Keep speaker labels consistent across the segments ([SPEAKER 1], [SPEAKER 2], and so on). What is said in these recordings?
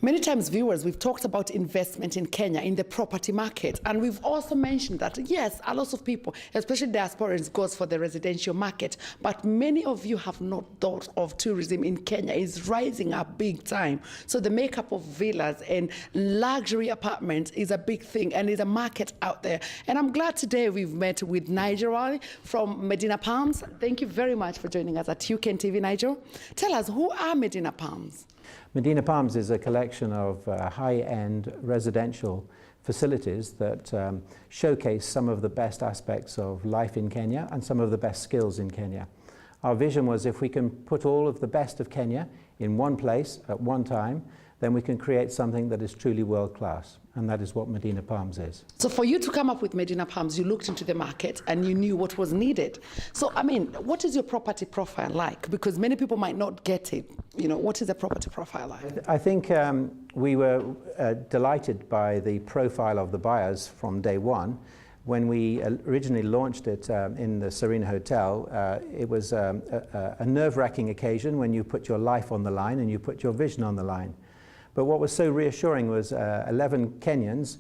[SPEAKER 1] Many times, viewers, we've talked about investment in Kenya, in the property market, and we've also mentioned that, yes, a lot of people, especially diasporans, goes for the residential market, but many of you have not thought of tourism in Kenya is rising up big time. So the makeup of villas and luxury apartments is a big thing, and is a market out there. And I'm glad today we've met with NIGEL ROWLEY from Medina Palms. Thank you very much for joining us at UKENTV, NIGEL. Tell us, who are Medina Palms?
[SPEAKER 2] Medina Palms is a collection of high-end residential facilities that showcase some of the best aspects of life in Kenya and some of the best skills in Kenya. Our vision was, if we can put all of the best of Kenya in one place at one time, then we can create something that is truly world-class, and that is what Medina Palms is. So
[SPEAKER 1] for you to come up with Medina Palms, you looked into the market and you knew what was needed. So, I mean, what is your property profile like? Because many people might not get it. You know, what is the property profile like?
[SPEAKER 2] I think we were delighted by the profile of the buyers from day one. When we originally launched it in the Serena Hotel, it was a nerve-wracking occasion when you put your life on the line and you put your vision on the line. But what was so reassuring was 11 Kenyans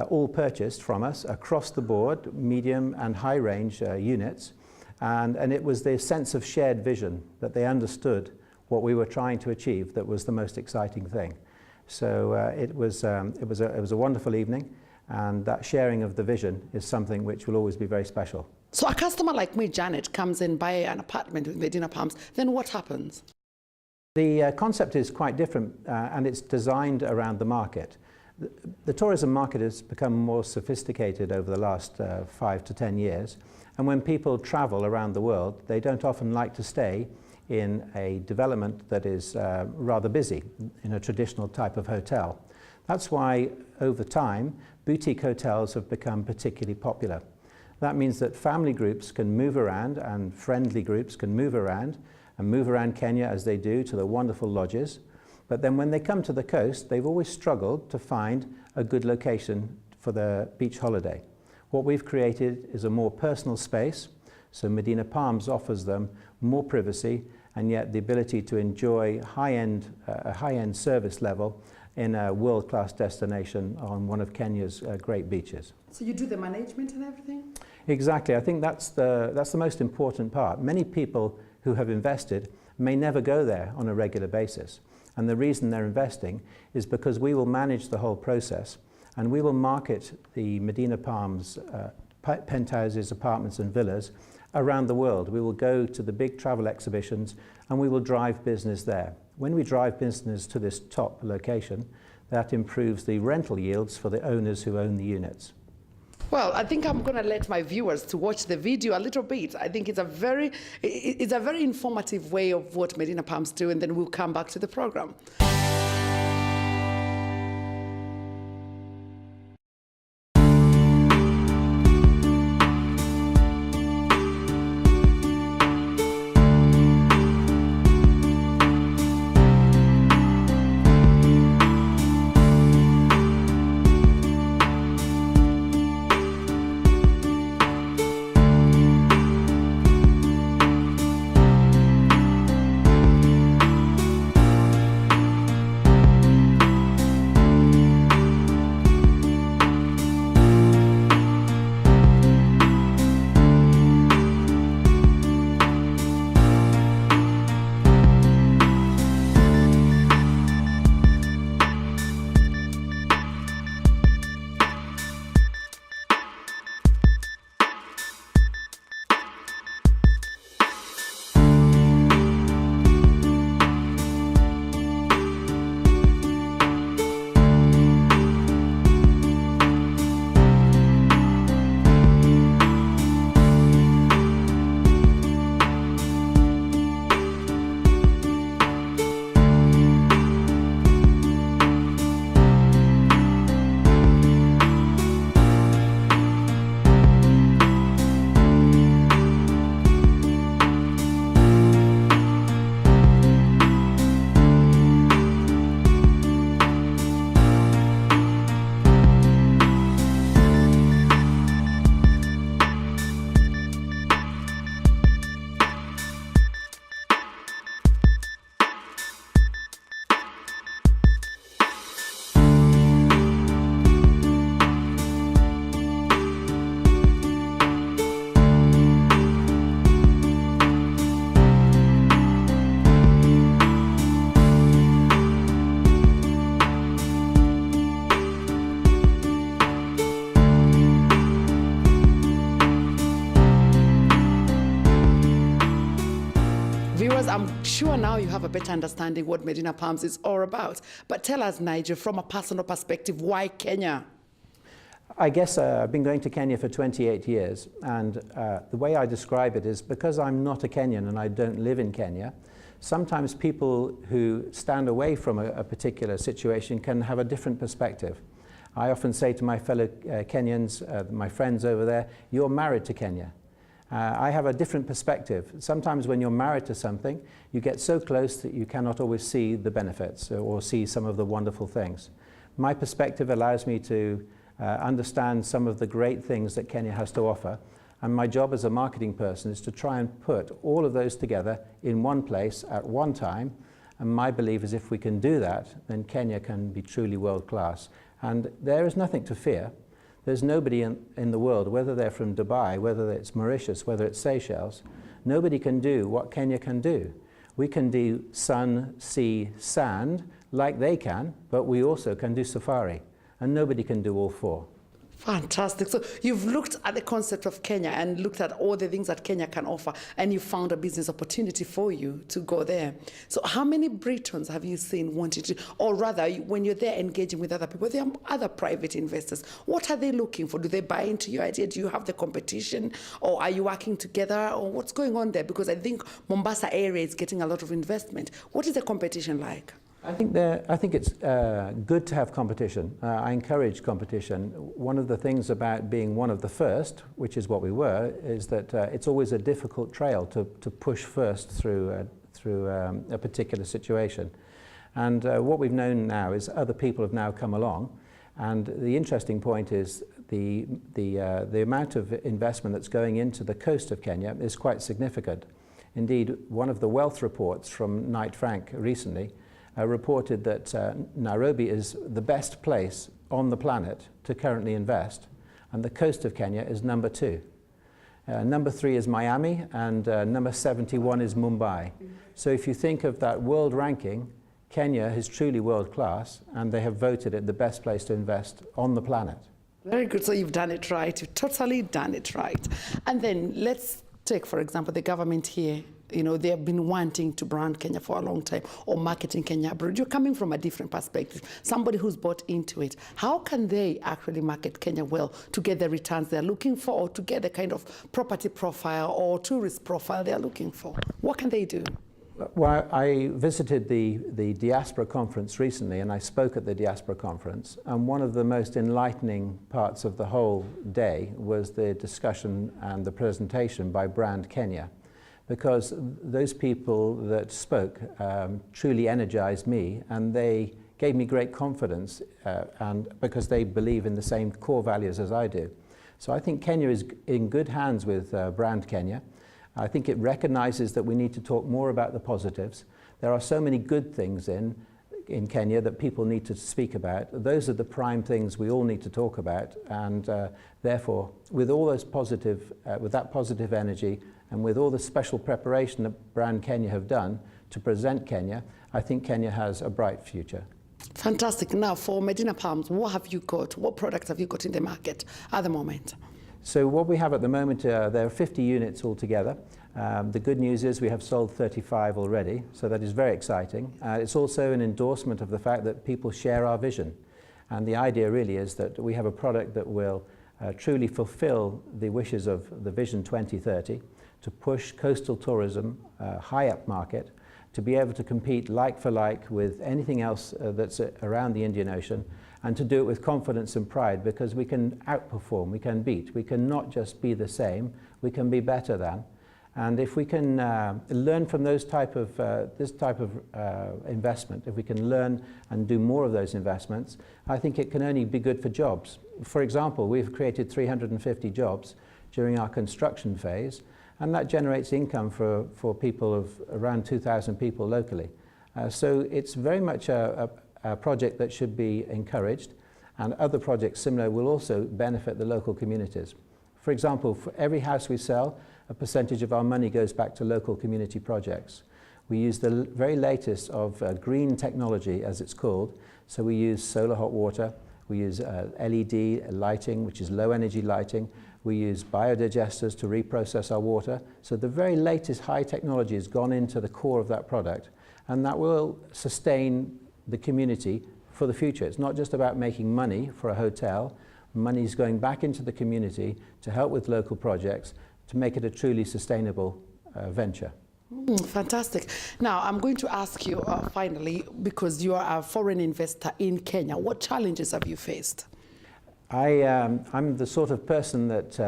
[SPEAKER 2] all purchased from us across the board, medium and high range units. And it was the sense of shared vision, that they understood what we were trying to achieve, that was the most exciting thing. So it was a wonderful evening, and that sharing of the vision is something which will always be very special.
[SPEAKER 1] So a customer like me, Janet, comes and buys an apartment with Medina Palms, then what happens?
[SPEAKER 2] The concept is quite different, and it's designed around the market. The tourism market has become more sophisticated over the last 5 to 10 years, and when people travel around the world, they don't often like to stay in a development that is rather busy, in a traditional type of hotel. That's why, over time, boutique hotels have become particularly popular. That means that family groups can move around, and friendly groups can move around Kenya as they do to the wonderful lodges. But then when they come to the coast, they've always struggled to find a good location for their beach holiday. What we've created is a more personal space, so Medina Palms offers them more privacy and yet the ability to enjoy a high-end service level in a world-class destination on one of Kenya's great beaches.
[SPEAKER 1] So you do the management and everything?
[SPEAKER 2] Exactly. I think that's the most important part. Many people who have invested may never go there on a regular basis. And the reason they're investing is because we will manage the whole process, and we will market the Medina Palms penthouses, apartments and villas around the world. We will go to the big travel exhibitions and we will drive business there. When we drive business to this top location, that improves the rental yields for the owners who own the units.
[SPEAKER 1] Well, I think I'm going to let my viewers to watch the video a little bit. I think it's a very informative way of what Medina Palms do, and then we'll come back to the program. now you have a better understanding what Medina Palms is all about. But tell us, Nigel, from a personal perspective, why Kenya?
[SPEAKER 2] I guess I've been going to Kenya for 28 years, and the way I describe it is because I'm not a Kenyan and I don't live in Kenya, sometimes people who stand away from a particular situation can have a different perspective. I often say to my fellow Kenyans, my friends over there, you're married to Kenya. I have a different perspective. Sometimes when you're married to something, you get so close that you cannot always see the benefits or see some of the wonderful things. My perspective allows me to understand some of the great things that Kenya has to offer. And my job as a marketing person is to try and put all of those together in one place at one time. And my belief is if we can do that, then Kenya can be truly world class. And there is nothing to fear. There's nobody in the world, whether they're from Dubai, whether it's Mauritius, whether it's Seychelles, nobody can do what Kenya can do. We can do sun, sea, sand like they can, but we also can do safari. And nobody can do all four.
[SPEAKER 1] Fantastic. So you've looked at the concept of Kenya and looked at all the things that Kenya can offer, and you found a business opportunity for you to go there. So how many Britons have you seen wanting to, or rather, when you're there engaging with other people, there are other private investors. What are they looking for? Do they buy into your idea? Do you have the competition, or are you working together, or what's going on there? Because I think Mombasa area is getting a lot of investment. What is the competition like?
[SPEAKER 2] I think it's good to have competition. I encourage competition. One of the things about being one of the first, which is what we were, is that it's always a difficult trail to push first through a particular situation. And what we've known now is other people have now come along. And the interesting point is the amount of investment that's going into the coast of Kenya is quite significant. Indeed, one of the wealth reports from Knight Frank recently reported that Nairobi is the best place on the planet to currently invest, and the coast of Kenya is number 2. Number 3 is Miami, and number 71 is Mumbai. So if you think of that world ranking, Kenya is truly world class, and they have voted it the best place to invest on the planet.
[SPEAKER 1] Very good. So you've done it right. You've totally done it right. And then let's take, for example, the government here. You know, they have been wanting to brand Kenya for a long time, or marketing Kenya abroad. You're coming from a different perspective, somebody who's bought into it. How can they actually market Kenya well to get the returns they're looking for, or to get the kind of property profile or tourist profile they're looking for? What can they do?
[SPEAKER 2] Well, I visited the Diaspora Conference recently, and I spoke at the Diaspora Conference, and one of the most enlightening parts of the whole day was the discussion and the presentation by Brand Kenya. Because those people that spoke truly energized me, and they gave me great confidence, and because they believe in the same core values as I do. So I think Kenya is in good hands with Brand Kenya. I think it recognizes that we need to talk more about the positives. There are so many good things in Kenya that people need to speak about. Those are the prime things we all need to talk about, and therefore, with all those positive, with that positive energy, and with all the special preparation that Brand Kenya have done to present Kenya, I think Kenya has a bright future. Fantastic.
[SPEAKER 1] Now, for Medina Palms, what have you got? What products have you got in the market at the moment?
[SPEAKER 2] So what we have at the moment, there are 50 units altogether. The good news is we have sold 35 already, so that is very exciting. It's also an endorsement of the fact that people share our vision. And the idea really is that we have a product that will truly fulfill the wishes of the Vision 2030, to push coastal tourism high up market, to be able to compete like for like with anything else that's around the Indian Ocean, and to do it with confidence and pride, because we can outperform, we can beat, we can not just be the same, we can be better than. And if we can learn from this type of investment, if we can learn and do more of those investments, I think it can only be good for jobs. For example, we've created 350 jobs during our construction phase, and that generates income for people of around 2,000 people locally. So it's very much a project that should be encouraged, and other projects similar will also benefit the local communities. For example, for every house we sell, a percentage of our money goes back to local community projects. We use the very latest of green technology, as it's called. So we use solar hot water, we use LED lighting, which is low energy lighting. We use biodigesters to reprocess our water. So the very latest high technology has gone into the core of that product. and that will sustain the community for the future. It's not just about making money for a hotel. Money's going back into the community to help with local projects to make it a truly sustainable venture.
[SPEAKER 1] Fantastic. Now, I'm going to ask you finally, because you are a foreign investor in Kenya, what challenges have you faced?
[SPEAKER 2] I'm the sort of person that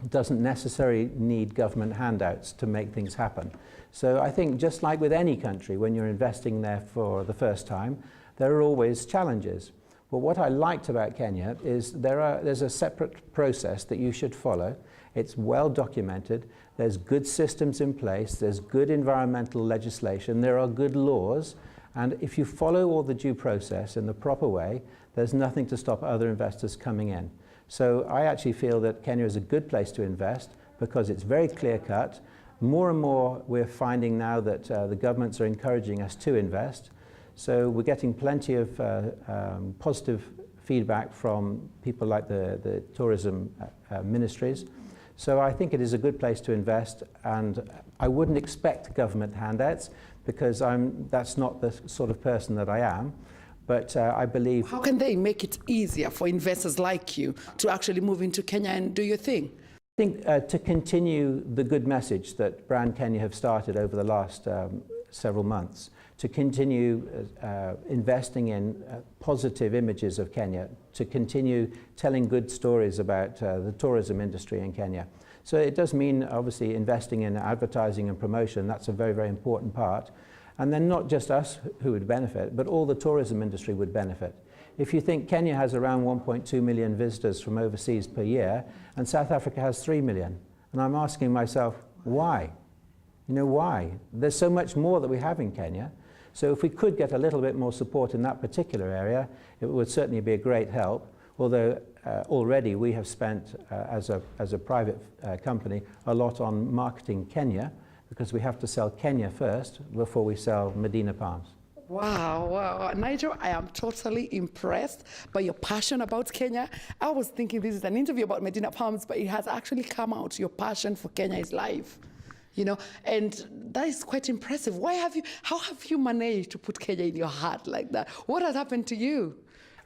[SPEAKER 2] doesn't necessarily need government handouts to make things happen. So I think just like with any country, when you're investing there for the first time, there are always challenges. But what I liked about Kenya is there's a separate process that you should follow. It's well documented. There's good systems in place. There's good environmental legislation. There are good laws. And if you follow all the due process in the proper way, there's nothing to stop other investors coming in. So I actually feel that Kenya is a good place to invest because it's very clear-cut. More and more we're finding now that the governments are encouraging us to invest. So we're getting plenty of positive feedback from people like the tourism ministries. So I think it is a good place to invest, and I wouldn't expect government handouts because that's not the sort of person that I am. But I believe...
[SPEAKER 1] How can they make it easier for investors like you to actually move into Kenya and do your thing?
[SPEAKER 2] I think to continue the good message that Brand Kenya have started over the last several months, to continue investing in positive images of Kenya, to continue telling good stories about the tourism industry in Kenya. So it does mean obviously investing in advertising and promotion. That's a very, very important part. And then not just us who would benefit, but all the tourism industry would benefit. If you think Kenya has around 1.2 million visitors from overseas per year, and South Africa has 3 million, and I'm asking myself, why? You know, why? There's so much more that we have in Kenya. So if we could get a little bit more support in that particular area, it would certainly be a great help. Although already we have spent, as a private company, a lot on marketing Kenya, because we have to sell Kenya first before we sell Medina palms.
[SPEAKER 1] Wow, wow. Nigel, I am totally impressed by your passion about Kenya. I was thinking this is an interview about Medina palms, but it has actually come out. Your passion for Kenya is live. You know, and that is quite impressive. How have you managed to put Kenya in your heart like that? What has happened to you?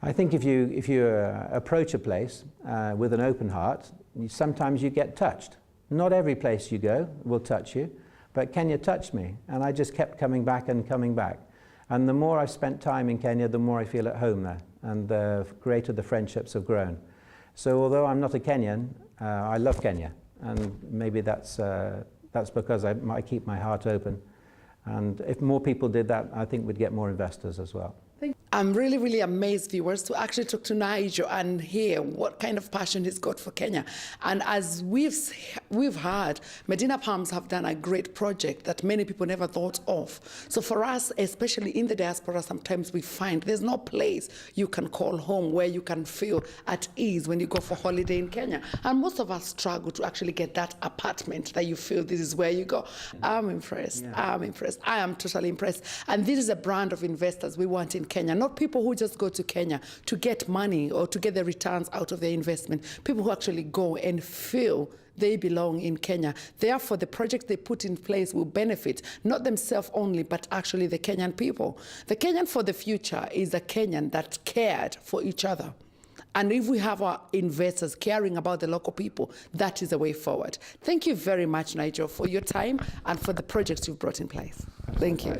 [SPEAKER 2] I think if you approach a place with an open heart, sometimes you get touched. Not every place you go will touch you, but Kenya touched me, and I just kept coming back and coming back. And the more I've spent time in Kenya, the more I feel at home there, and the greater the friendships have grown. So although I'm not a Kenyan, I love Kenya, and maybe that's because I keep my heart open. And if more people did that, I think we'd get more investors as well.
[SPEAKER 1] I'm really, really amazed, viewers, to actually talk to Nigel and hear what kind of passion he's got for Kenya. And as we've heard, Medina Palms have done a great project that many people never thought of. So for us, especially in the diaspora, sometimes we find there's no place you can call home where you can feel at ease when you go for holiday in Kenya. And most of us struggle to actually get that apartment that you feel this is where you go. I'm impressed. Yeah. I'm impressed. I am totally impressed. And this is a brand of investors we want in Kenya. Not people who just go to Kenya to get money or to get the returns out of their investment. People who actually go and feel they belong in Kenya. Therefore, the project they put in place will benefit not themselves only, but actually the Kenyan people. The Kenyan for the future is a Kenyan that cared for each other. And if we have our investors caring about the local people, that is the way forward. Thank you very much, Nigel, for your time and for the projects you've brought in place. Thank you.